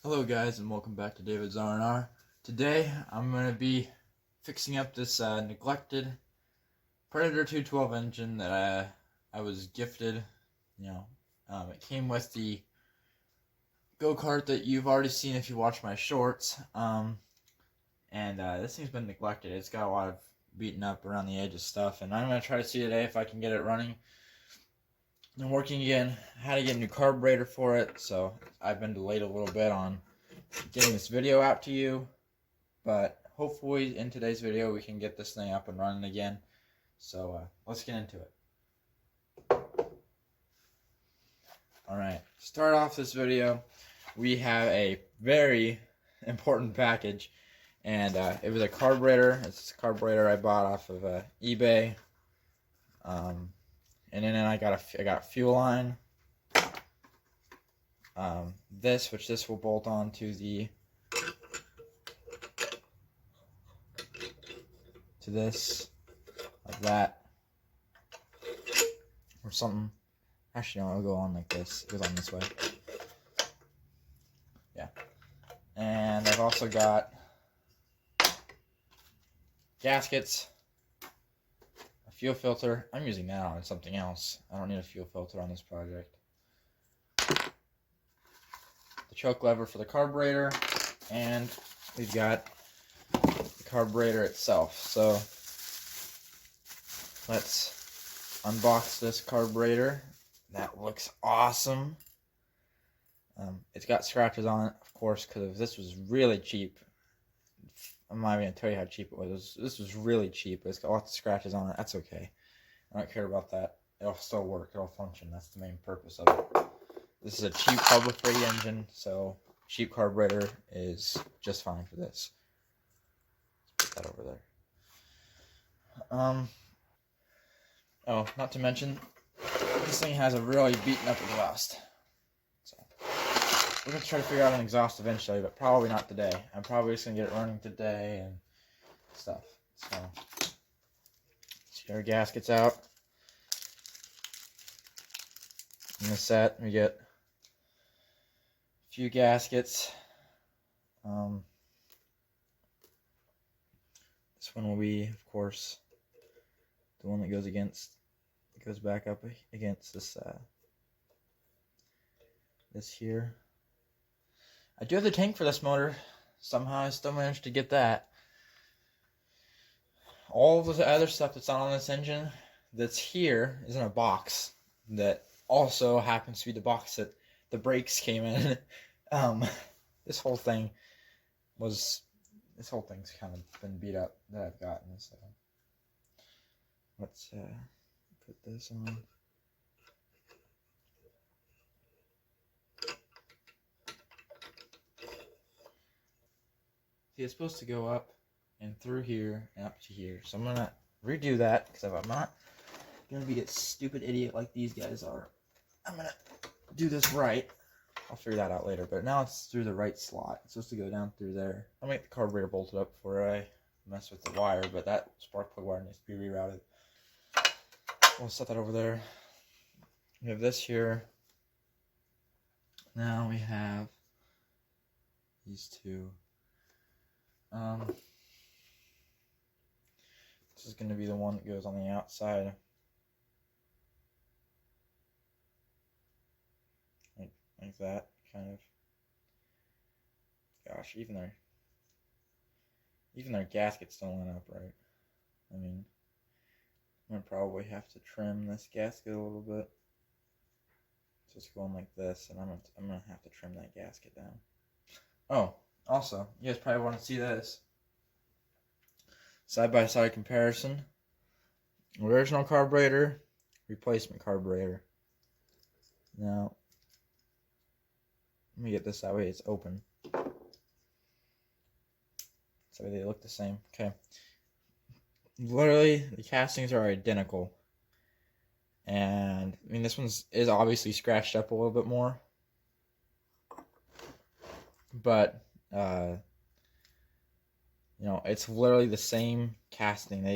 Hello guys, and welcome back to David's R&R. Today I'm going to be fixing up this neglected Predator 212 engine that I was gifted. It came with the go-kart that you've already seen if you watch my shorts. This thing's been neglected. It's got a lot of beaten up around the edges stuff, and I'm going to try to see today if I can get it running and working again. I had to get a new carburetor for it, so I've been delayed a little bit on getting this video out to you, but hopefully in today's video we can get this thing up and running again. So let's get into it. Alright, to start off this video, we have a very important package, and it was a carburetor. It's a carburetor I bought off of eBay. And then I got a fuel line. This will bolt on to this, like that, or something. Actually, no, it'll go on like this. It goes on this way. Yeah. And I've also got gaskets, a fuel filter. I'm using that on something else. I don't need a fuel filter on this project. The choke lever for the carburetor, and we've got the carburetor itself. So let's unbox this carburetor. That looks awesome. It's got scratches on it, of course, because this was really cheap. I'm not even going to tell you how cheap it was. This was really cheap. It's got lots of scratches on it. That's okay. I don't care about that. It'll still work. It'll function. That's the main purpose of it. This is a cheap Public Free engine, so cheap carburetor is just fine for this. Let's put that over there. Oh, not to mention, this thing has a really beaten up exhaust. So we're gonna try to figure out an exhaust eventually, but probably not today. I'm probably just gonna get it running today and stuff. So let's get our gaskets out. In the set, we get a few gaskets. This one will be, of course, the one that goes back up against this this here. I do have the tank for this motor. Somehow I still managed to get that. All of the other stuff that's not on this engine that's here is in a box that also happens to be the box that the brakes came in. This whole thing's kind of been beat up that I've gotten. So let's put this on. See, it's supposed to go up and through here and up to here. So I'm gonna redo that, because if I'm not gonna be a stupid idiot like these guys are, I'm gonna do this right. I'll figure that out later, but now it's through the right slot. It's supposed to go down through there. I'll make the carburetor bolted up before I mess with the wire, but that spark plug wire needs to be rerouted. We'll set that over there. We have this here. Now we have these two. This is going to be the one that goes on the outside. Like that, kind of. Gosh, even their gaskets don't line up right. I mean, I'm gonna probably have to trim this gasket a little bit. So it's going like this, and I'm gonna have to trim that gasket down. Oh, also, you guys probably want to see this side-by-side comparison. Original carburetor, replacement carburetor. Now, let me get this that way it's open. So they look the same. Okay. Literally, the castings are identical. And, I mean, this is obviously scratched up a little bit more. But, it's literally the same casting.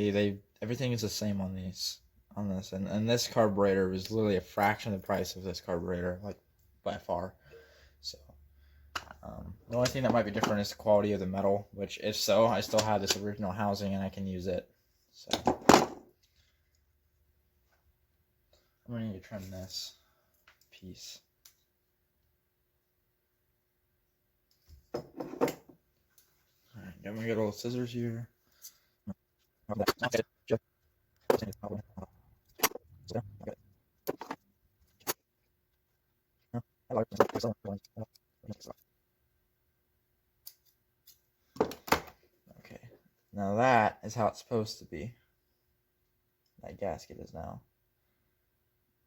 Everything is the same on this. And this carburetor is literally a fraction of the price of this carburetor, like, by far. So, The only thing that might be different is the quality of the metal, which if so, I still have this original housing and I can use it. So I'm going to need to trim this piece. Alright, got my good old scissors here. Okay, now that is how it's supposed to be. That gasket is now.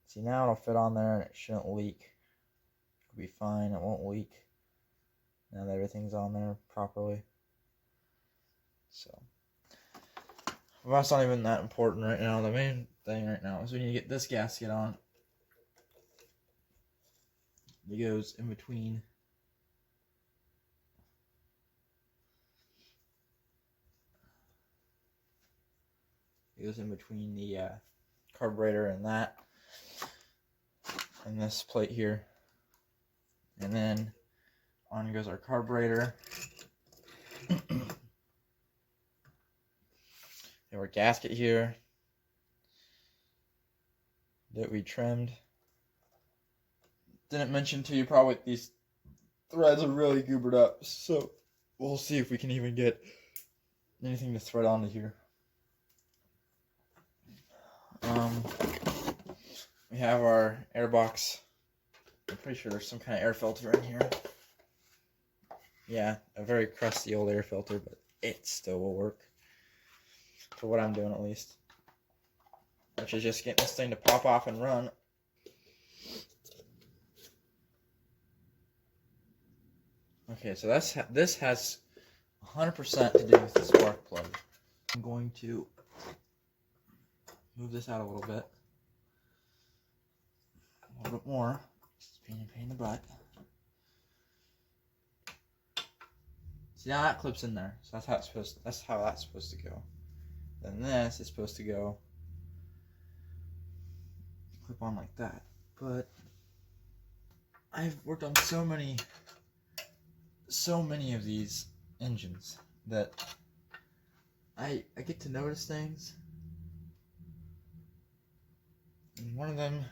See, now it'll fit on there and it shouldn't leak. It'll be fine, it won't leak. Now that everything's on there properly. So, well, that's not even that important right now. The main thing right now is we need to get this gasket on. It goes in between. It goes in between the carburetor and that. And this plate here. And then on goes our carburetor. Our gasket here that we trimmed. Didn't mention to you probably these threads are really goobered up, so we'll see if we can even get anything to thread onto here. We have our air box. I'm pretty sure there's some kind of air filter in here. Yeah, a very crusty old air filter, but it still will work. For what I'm doing at least. Which is just getting this thing to pop off and run. Okay, so this has 100% to do with the spark plug. I'm going to move this out a little bit. A little bit more. It's being a pain in the butt. See, now that clips in there. So that's how that's supposed to go. Then this is supposed to go clip on like that. But I've worked on so many of these engines that I get to notice things. And one of them,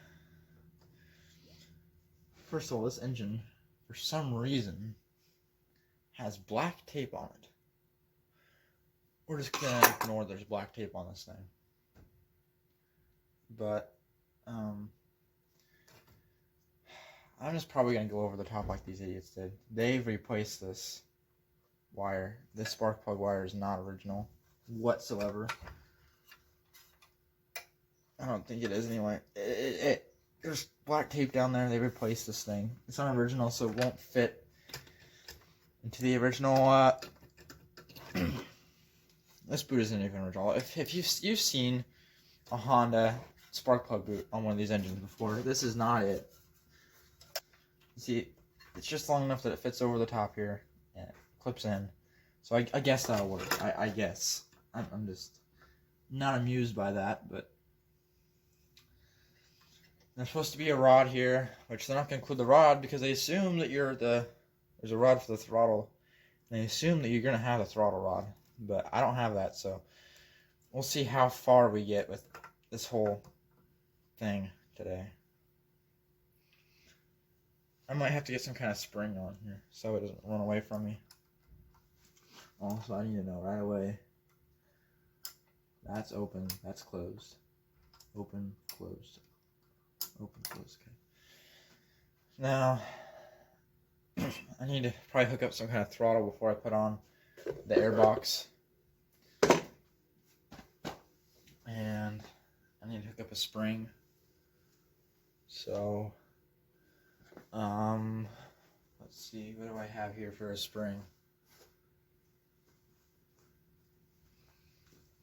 first of all, this engine, for some reason, has black tape on it. We're just gonna ignore there's black tape on this thing. But, I'm just probably gonna go over the top like these idiots did. They've replaced this wire. This spark plug wire is not original whatsoever. I don't think it is anyway. There's black tape down there. They replaced this thing. It's not original, so it won't fit into the original. This boot isn't even original. If you've seen a Honda spark plug boot on one of these engines before, this is not it. See, it's just long enough that it fits over the top here and it clips in. So I guess that'll work. I guess. I'm just not amused by that, but there's supposed to be a rod here, which they're not going to include the rod because they assume that there's a rod for the throttle. And they assume that you're going to have a throttle rod, but I don't have that, so we'll see how far we get with this whole thing today. I might have to get some kind of spring on here so it doesn't run away from me. Also, I need to know right away. That's open, that's closed. Open, closed. Open, closed, okay. Now, I need to probably hook up some kind of throttle before I put on the air box. And I need to hook up a spring. So, let's see, what do I have here for a spring?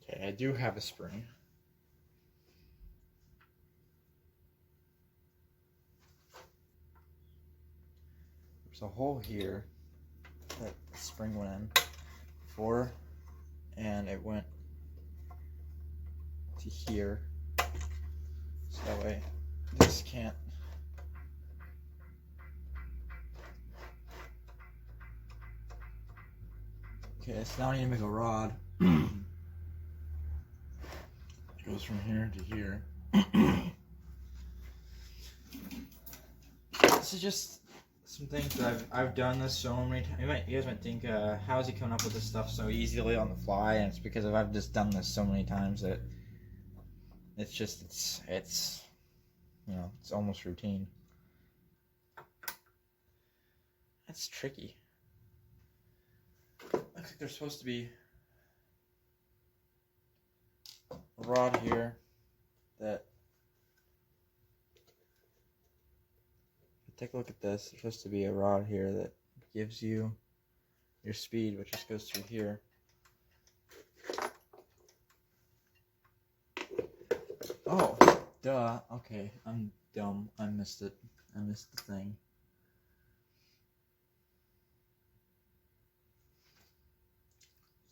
Okay, I do have a spring. There's a hole here that the spring went in before, and it went to here. So that way this can't Okay, so now I need to make a rod. It goes from here to here. This is just some things that I've done this so many times. You guys might think, how is he coming up with this stuff so easily on the fly? And it's because I've just done this so many times that it's you know, it's almost routine. That's tricky. Looks like there's supposed to be a rod here that, take a look at this. There's supposed to be a rod here that gives you your speed, which just goes through here. Oh, duh. Okay, I'm dumb. I missed it. I missed the thing.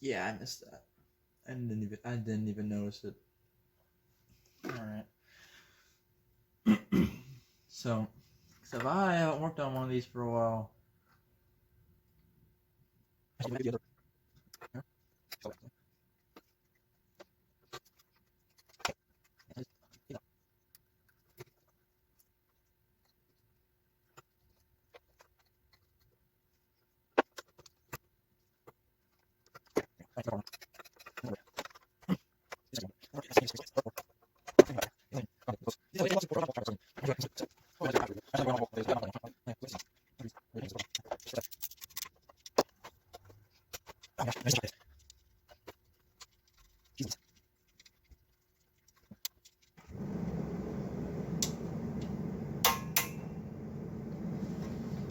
Yeah, I missed that. I didn't even notice it. Alright. So if I haven't worked on one of these for a while.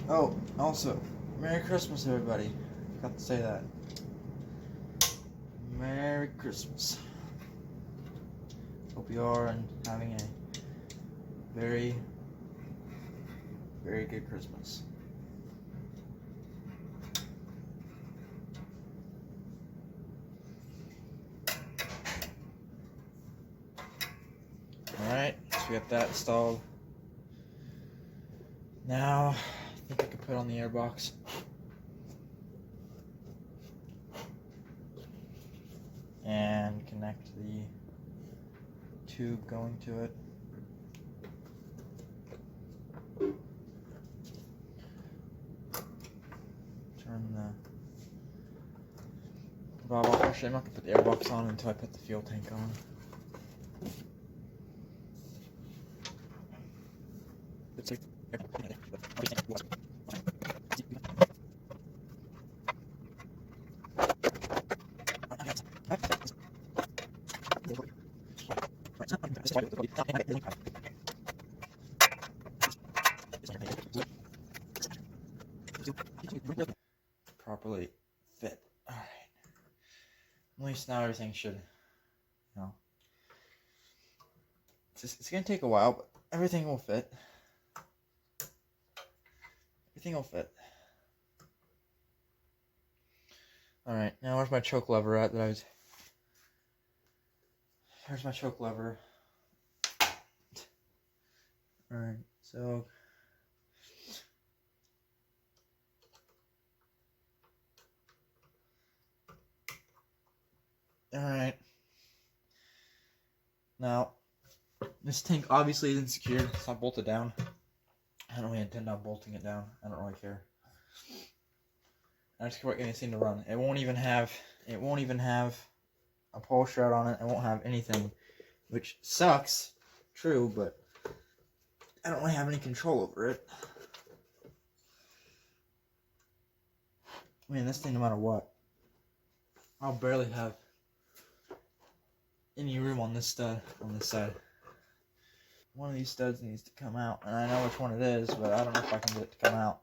Oh, also, Merry Christmas, everybody. Forgot to say that. Merry Christmas. Hope you are having a very, very good Christmas. Alright, so we got that installed. Now, I think I could put on the airbox. And connect the tube going to it. Turn the valve off. Actually, I'm not going to put the airbox on until I put the fuel tank on. Properly fit. Alright. At least now everything should, you know. It's going to take a while, but everything will fit. Everything will fit. Alright, now where's my choke lever at that I was... Here's my choke lever. Alright, so... Alright. Now, this tank obviously isn't secured. It's not bolted down. I don't really intend on bolting it down. I don't really care. I just can't get anything to run. It won't even have a pull shroud on it. It won't have anything, which sucks. True, but I don't really have any control over it. I mean, this thing, no matter what, I'll barely have any room on this stud on this side. One of these studs needs to come out, and I know which one it is, but I don't know if I can get it to come out.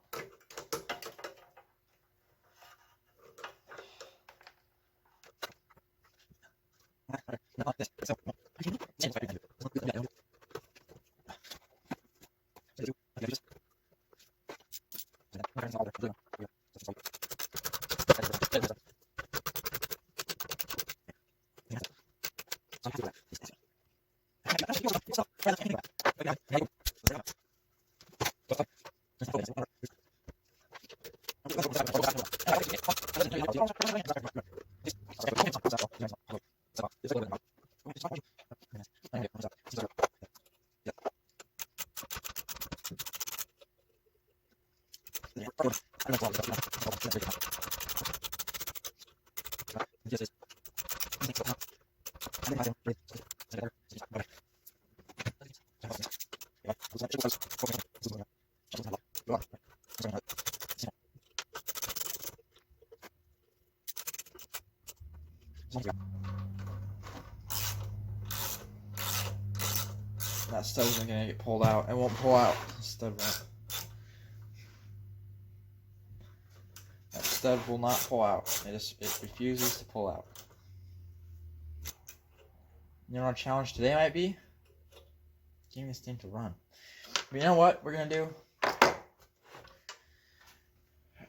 That stud isn't gonna get pulled out. It won't pull out. The stud won't. That stud will not pull out. It refuses to pull out. You know what our challenge today might be? Getting this thing to run. But you know what we're gonna do?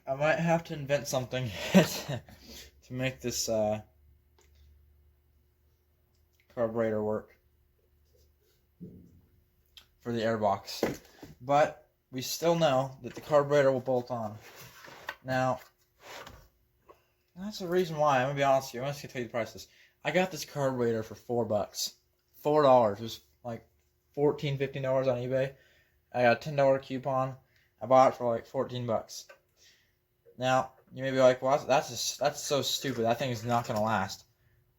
I might have to invent something to make this carburetor work for the airbox. But we still know that the carburetor will bolt on. Now, that's the reason why. I'm gonna be honest with you. I'm just gonna tell you the prices. I got this carburetor for $4. $4. It was like $14, $15 on eBay. I got a $10 coupon. I bought it for like $14. Now you may be like, "Well, that's so stupid. That thing is not gonna last."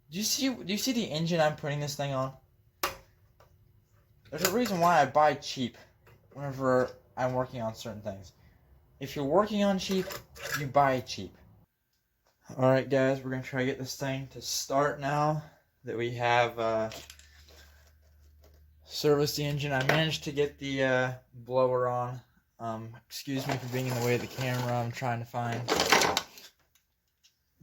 Do you see the engine I'm putting this thing on? There's a reason why I buy cheap whenever I'm working on certain things. If you're working on cheap, you buy cheap. Alright guys, we're going to try to get this thing to start now that we have serviced the engine. I managed to get the blower on. Excuse me for being in the way of the camera. I'm trying to find the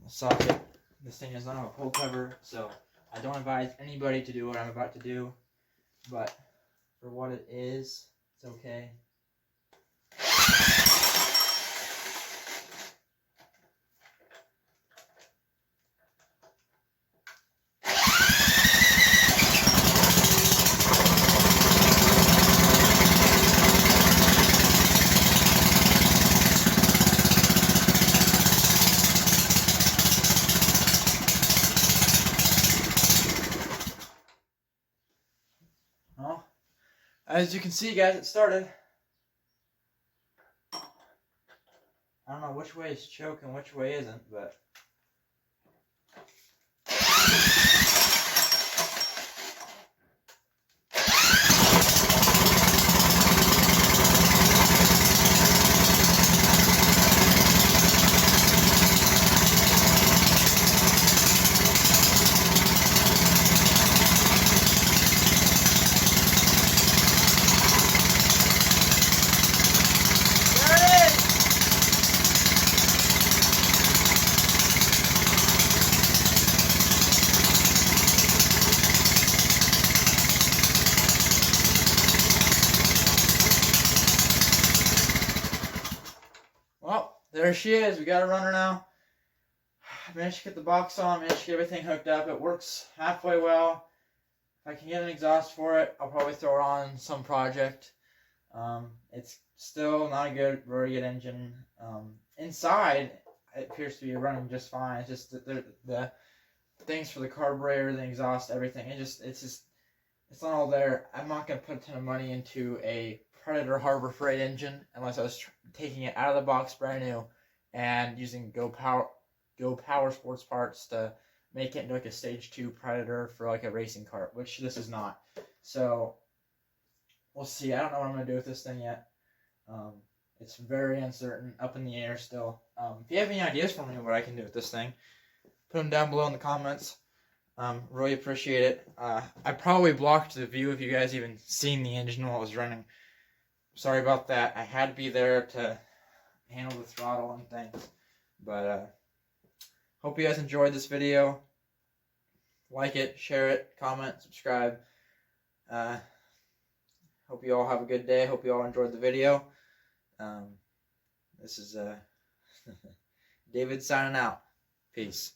socket. This thing does not have a pull cover, so I don't advise anybody to do what I'm about to do. But for what it is, it's okay. Well, as you can see, guys, it started. I don't know which way is choking, which way isn't, but well, there she is. We got a runner now. I managed to get the box on, managed to get everything hooked up. It works halfway well. If I can get an exhaust for it, I'll probably throw it on some project. It's still not a very good engine. Inside, it appears to be running just fine. It's just the things for the carburetor, the exhaust, everything. It's not all there. I'm not gonna put a ton of money into a Predator Harbor Freight engine unless I was taking it out of the box brand new and using Go Power Sports parts to make it into like a Stage 2 Predator for like a racing cart, which this is not. So we'll see. I don't know what I'm gonna do with this thing yet. It's very uncertain, up in the air still. If you have any ideas for me what I can do with this thing, put them down below in the comments. Really appreciate it. I probably blocked the view of you guys even seeing the engine while it was running. Sorry about that. I had to be there to handle the throttle and things. But hope you guys enjoyed this video. Like it, share it, comment, subscribe. Hope you all have a good day. Hope you all enjoyed the video. This is David signing out. Peace.